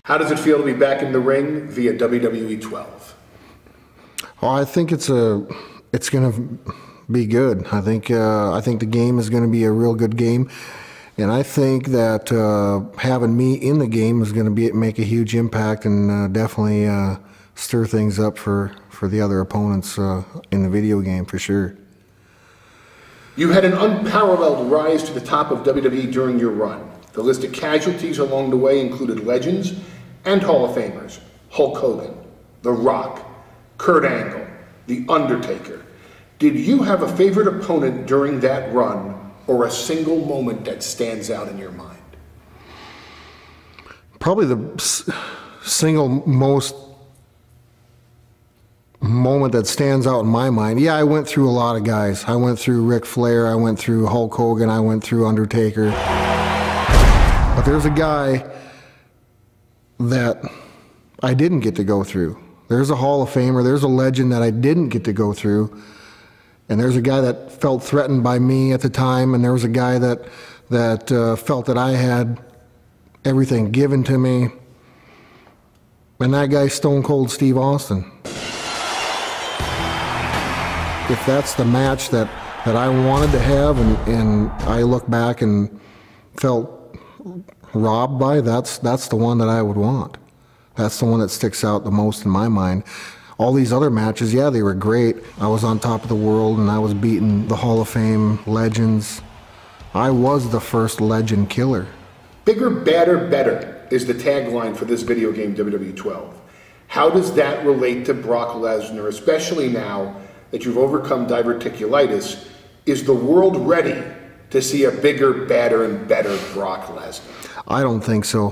How does it feel to be back in the ring via WWE 12? Well, I think it's going to be good. I think the game is going to be a real good game, and I think that having me in the game is going to make a huge impact and definitely stir things up for the other opponents in the video game for sure. You had an unparalleled rise to the top of WWE during your run. The list of casualties along the way included legends and Hall of Famers: Hulk Hogan, The Rock, Kurt Angle, The Undertaker. Did you have a favorite opponent during that run, or a single moment that stands out in your mind? Probably the single most moment that stands out in my mind. Yeah, I went through a lot of guys. I went through Ric Flair, I went through Hulk Hogan, I went through Undertaker. But there's a guy that I didn't get to go through. There's a Hall of Famer, there's a legend that I didn't get to go through. And there's a guy that felt threatened by me at the time, and there was a guy that felt that I had everything given to me. And that guy's Stone Cold Steve Austin. If that's the match that I wanted to have and I look back and felt robbed by, that's the one that I would want. That's the one that sticks out the most in my mind. All these other matches, yeah, they were great. I was on top of the world and I was beating the Hall of Fame legends. I was the first legend killer. Bigger, badder, better is the tagline for this video game, WWE 12. How does that relate to Brock Lesnar, especially now that you've overcome diverticulitis? Is the world ready to see a bigger, badder, and better Brock Lesnar? I don't think so.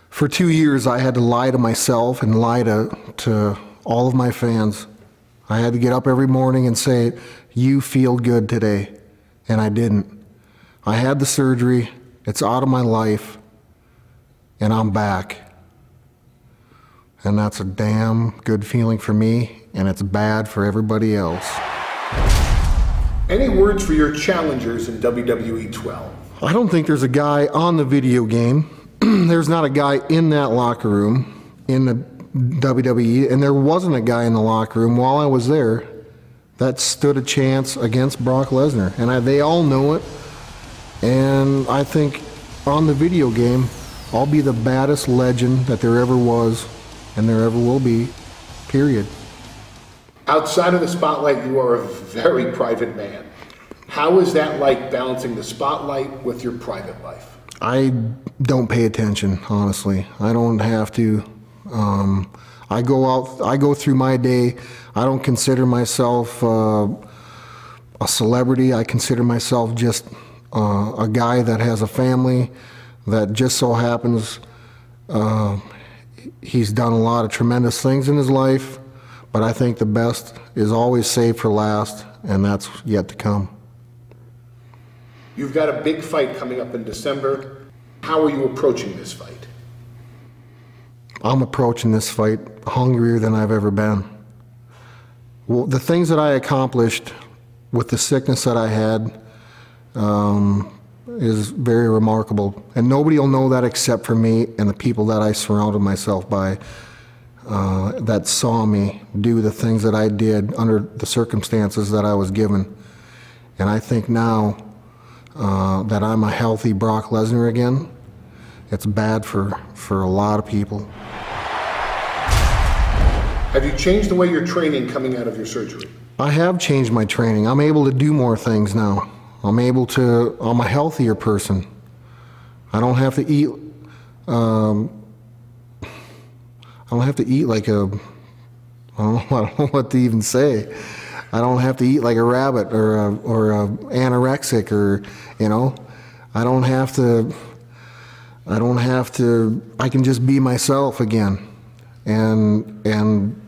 For 2 years, I had to lie to myself and lie to all of my fans. I had to get up every morning and say, "You feel good today," and I didn't. I had the surgery, it's out of my life, and I'm back. And that's a damn good feeling for me, and it's bad for everybody else. Any words for your challengers in WWE 12? I don't think there's a guy on the video game. There's not a guy in that locker room in the WWE, and there wasn't a guy in the locker room while I was there that stood a chance against Brock Lesnar, and they all know it. And I think on the video game, I'll be the baddest legend that there ever was and there ever will be, period. Outside of the spotlight, you are a very private man. How is that like, balancing the spotlight with your private life? I don't pay attention, honestly. I don't have to. I go through my day. I don't consider myself a celebrity. I consider myself just a guy that has a family that just so happens he's done a lot of tremendous things in his life, but I think the best is always saved for last, and that's yet to come. You've got a big fight coming up in December. How are you approaching this fight? I'm approaching this fight hungrier than I've ever been. Well, the things that I accomplished with the sickness that I had is very remarkable. And nobody will know that except for me and the people that I surrounded myself by that saw me do the things that I did under the circumstances that I was given. And I think now that I'm a healthy Brock Lesnar again, it's bad for a lot of people. Have you changed the way you're training coming out of your surgery? I have changed my training. I'm able to do more things now. I'm a healthier person. I don't have to eat, I don't have to eat like I don't know what to even say. I don't have to eat like a rabbit or a anorexic, or, I don't have to, I can just be myself again. And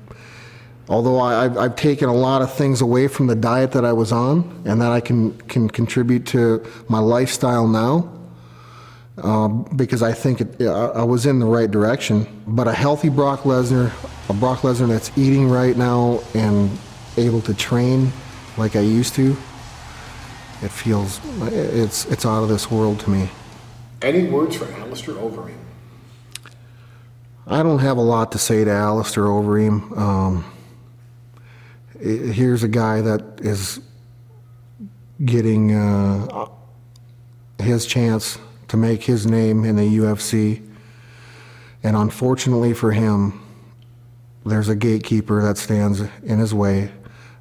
although I've taken a lot of things away from the diet that I was on and that I can contribute to my lifestyle now, because I think I was in the right direction. But a healthy Brock Lesnar, a Brock Lesnar that's eating right now and able to train like I used to, it's out of this world to me. Any words for Alistair Overeem? I don't have a lot to say to Alistair Overeem. Here's a guy that is getting his chance to make his name in the UFC. And unfortunately for him, there's a gatekeeper that stands in his way,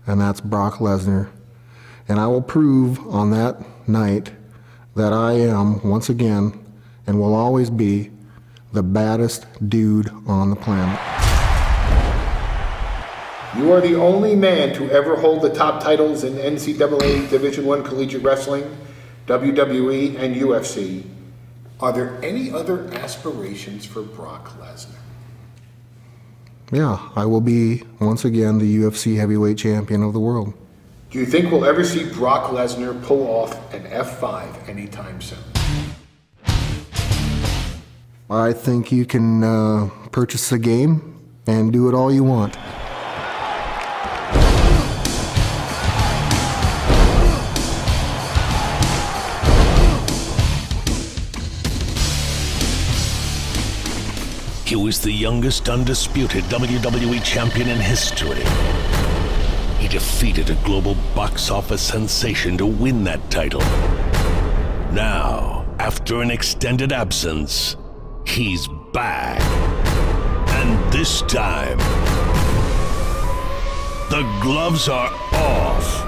and that's Brock Lesnar. And I will prove on that night that I am, once again, and will always be, the baddest dude on the planet. You are the only man to ever hold the top titles in NCAA Division I Collegiate Wrestling, WWE, and UFC. Are there any other aspirations for Brock Lesnar? Yeah, I will be, once again, the UFC heavyweight champion of the world. Do you think we'll ever see Brock Lesnar pull off an F5 anytime soon? I think you can purchase the game and do it all you want. He was the youngest undisputed WWE champion in history. He defeated a global box office sensation to win that title. Now, after an extended absence, he's back. And this time, the gloves are off.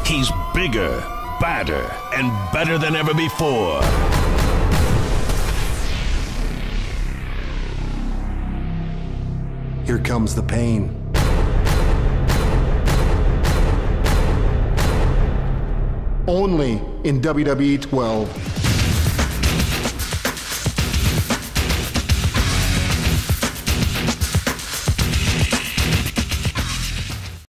He's bigger, badder, and better than ever before. Here comes the pain. Only in WWE 12.